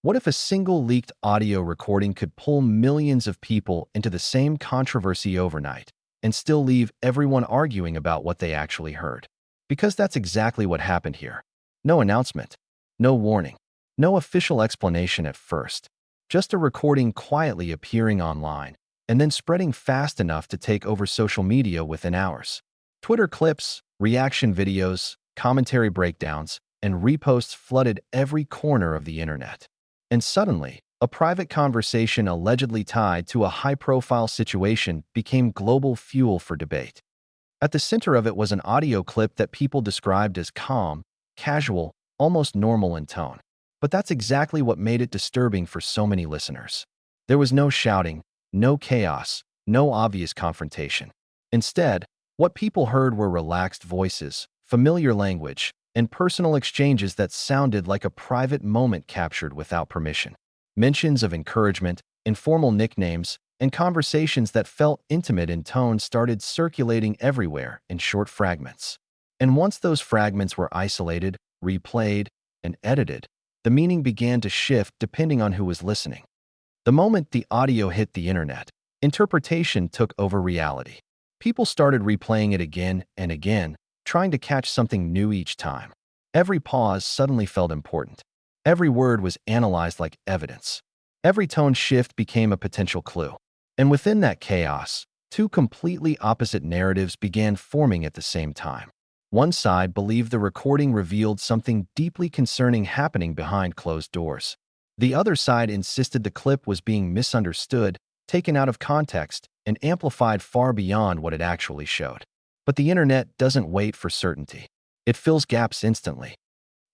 What if a single leaked audio recording could pull millions of people into the same controversy overnight and still leave everyone arguing about what they actually heard? Because that's exactly what happened here. No announcement, no warning, no official explanation at first. Just a recording quietly appearing online and then spreading fast enough to take over social media within hours. Twitter clips, reaction videos, commentary breakdowns, and reposts flooded every corner of the internet. And suddenly, a private conversation allegedly tied to a high-profile situation became global fuel for debate. At the center of it was an audio clip that people described as calm, casual, almost normal in tone. But that's exactly what made it disturbing for so many listeners. There was no shouting, no chaos, no obvious confrontation. Instead, what people heard were relaxed voices, familiar language, and personal exchanges that sounded like a private moment captured without permission. Mentions of encouragement, informal nicknames, and conversations that felt intimate in tone started circulating everywhere in short fragments. And once those fragments were isolated, replayed, and edited, the meaning began to shift depending on who was listening. The moment the audio hit the internet, interpretation took over reality. People started replaying it again and again, trying to catch something new each time. Every pause suddenly felt important. Every word was analyzed like evidence. Every tone shift became a potential clue. And within that chaos, two completely opposite narratives began forming at the same time. One side believed the recording revealed something deeply concerning happening behind closed doors. The other side insisted the clip was being misunderstood, taken out of context, and amplified far beyond what it actually showed. But the internet doesn't wait for certainty. It fills gaps instantly.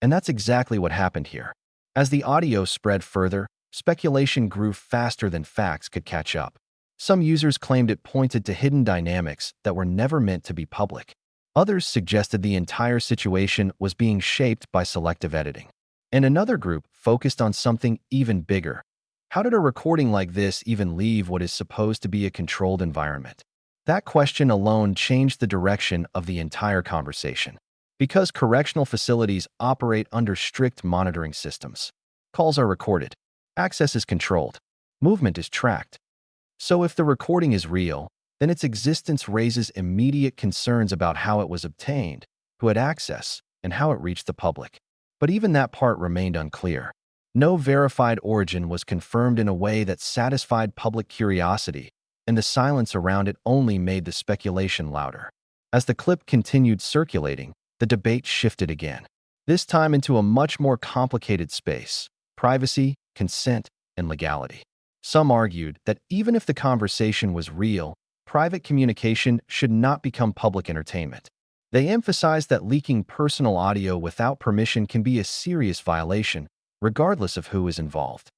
And that's exactly what happened here. As the audio spread further, speculation grew faster than facts could catch up. Some users claimed it pointed to hidden dynamics that were never meant to be public. Others suggested the entire situation was being shaped by selective editing. And another group focused on something even bigger. How did a recording like this even leave what is supposed to be a controlled environment? That question alone changed the direction of the entire conversation. Because correctional facilities operate under strict monitoring systems. Calls are recorded. Access is controlled. Movement is tracked. So if the recording is real, then its existence raises immediate concerns about how it was obtained, who had access, and how it reached the public. But even that part remained unclear. No verified origin was confirmed in a way that satisfied public curiosity, and the silence around it only made the speculation louder. As the clip continued circulating, the debate shifted again, this time into a much more complicated space: privacy, consent, and legality. Some argued that even if the conversation was real, private communication should not become public entertainment. They emphasized that leaking personal audio without permission can be a serious violation, regardless of who is involved.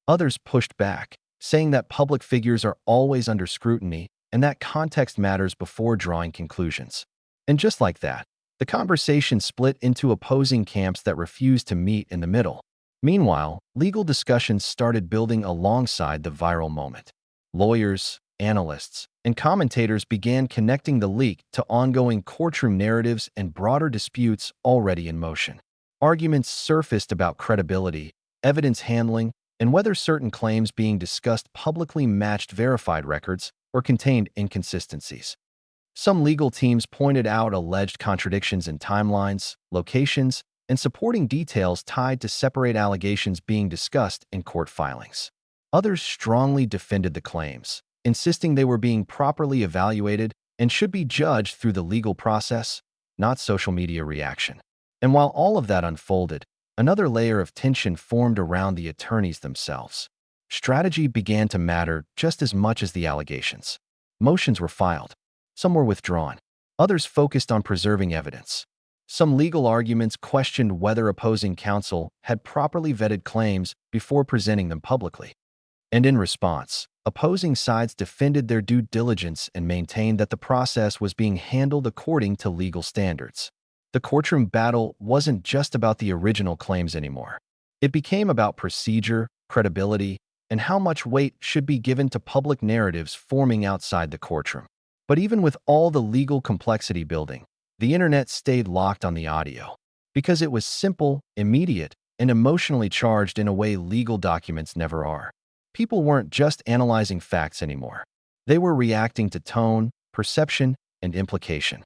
Others pushed back, saying that public figures are always under scrutiny and that context matters before drawing conclusions. And just like that, the conversation split into opposing camps that refused to meet in the middle. Meanwhile, legal discussions started building alongside the viral moment. Lawyers, analysts, and commentators began connecting the leak to ongoing courtroom narratives and broader disputes already in motion. Arguments surfaced about credibility, evidence handling, and whether certain claims being discussed publicly matched verified records or contained inconsistencies. Some legal teams pointed out alleged contradictions in timelines, locations, and supporting details tied to separate allegations being discussed in court filings. Others strongly defended the claims, insisting they were being properly evaluated and should be judged through the legal process, not social media reaction. And while all of that unfolded, another layer of tension formed around the attorneys themselves. Strategy began to matter just as much as the allegations. Motions were filed. Some were withdrawn. Others focused on preserving evidence. Some legal arguments questioned whether opposing counsel had properly vetted claims before presenting them publicly. And in response, opposing sides defended their due diligence and maintained that the process was being handled according to legal standards. The courtroom battle wasn't just about the original claims anymore. It became about procedure, credibility, and how much weight should be given to public narratives forming outside the courtroom. But even with all the legal complexity building, the internet stayed locked on the audio. Because it was simple, immediate, and emotionally charged in a way legal documents never are. People weren't just analyzing facts anymore. They were reacting to tone, perception, and implication.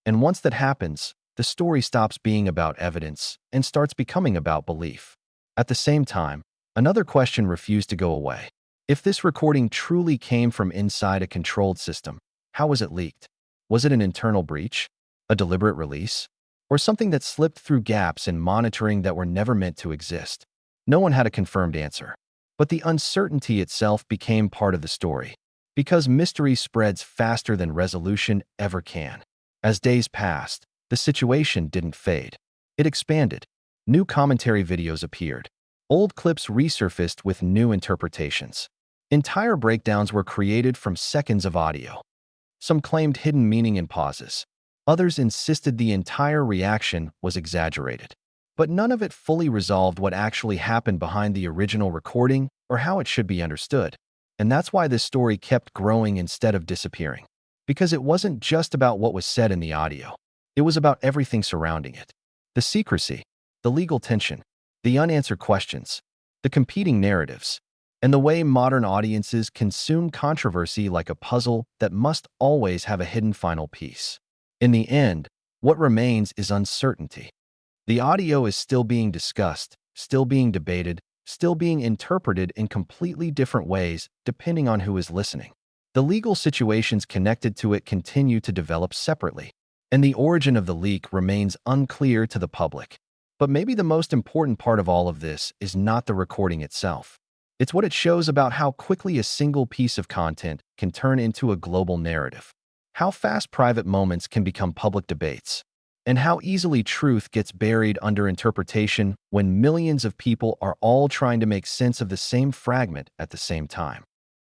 And once that happens, the story stops being about evidence and starts becoming about belief. At the same time, another question refused to go away. If this recording truly came from inside a controlled system, how was it leaked? Was it an internal breach? A deliberate release? Or something that slipped through gaps in monitoring that were never meant to exist? No one had a confirmed answer. But the uncertainty itself became part of the story, because mystery spreads faster than resolution ever can. As days passed, the situation didn't fade. It expanded. New commentary videos appeared. Old clips resurfaced with new interpretations. Entire breakdowns were created from seconds of audio. Some claimed hidden meaning in pauses. Others insisted the entire reaction was exaggerated. But none of it fully resolved what actually happened behind the original recording or how it should be understood. And that's why this story kept growing instead of disappearing. Because it wasn't just about what was said in the audio. It was about everything surrounding it. The secrecy, the legal tension, the unanswered questions, the competing narratives, and the way modern audiences consume controversy like a puzzle that must always have a hidden final piece. In the end, what remains is uncertainty. The audio is still being discussed, still being debated, still being interpreted in completely different ways depending on who is listening. The legal situations connected to it continue to develop separately, and the origin of the leak remains unclear to the public. But maybe the most important part of all of this is not the recording itself. It's what it shows about how quickly a single piece of content can turn into a global narrative, how fast private moments can become public debates, and how easily truth gets buried under interpretation when millions of people are all trying to make sense of the same fragment at the same time.